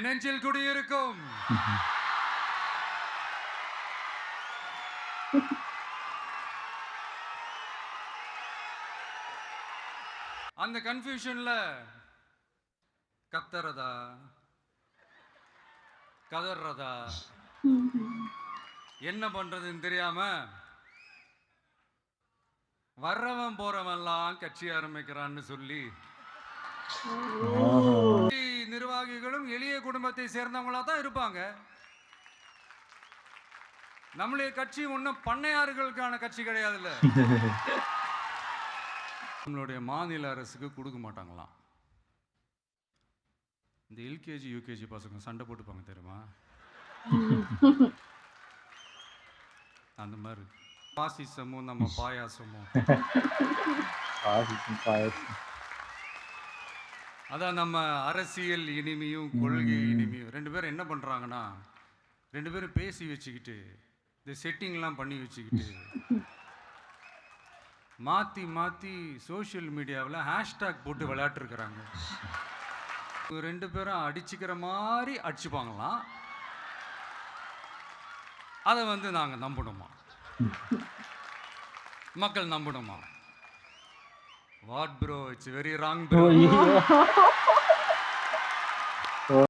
நெஞ்சில் குடியிருக்கும் அந்த கன்ஃபியூஷன்ல கத்துறதா கதறதா என்ன பண்றதுன்னு தெரியாம வர்றவன் போறவன்லாம் கட்சி ஆரம்பிக்கிறான்னு சொல்லி நிர்வாகிகளும் எளிய குடும்பத்தை சேர்ந்தவங்களா தான் இருப்பாங்க. நம்மளுடைய கட்சி ஒன்றும் பண்ணையாறுகளுக்கான கட்சி கிடையாதுல்ல. நம்மளுடைய மாநில அரசுக்கு கொடுக்க மாட்டாங்களாம். இந்த எல்கேஜி யூகேஜி பசங்க சண்டை போட்டுப்பாங்க தெரியுமா? அந்த மாதிரி பாசிசமும் நம்ம பாயாசமும் அதான் நம்ம அரசியல் இனிமையும் கொள்கை இனிமையும் ரெண்டு பேரும் என்ன பண்ணுறாங்கன்னா, ரெண்டு பேரும் பேசி வச்சுக்கிட்டு இந்த செட்டிங்லாம் பண்ணி வச்சுக்கிட்டு மாற்றி மாற்றி சோஷியல் மீடியாவில் ஹேஷ்டாக் போட்டு விளையாட்டுருக்குறாங்க. ரெண்டு பேரும் அடிச்சுக்கிற மாதிரி அடிச்சுப்பாங்களாம். அதை வந்து நாங்கள் நம்பணுமா? மக்கள் நம்பணுமா? What bro, it's very wrong bro.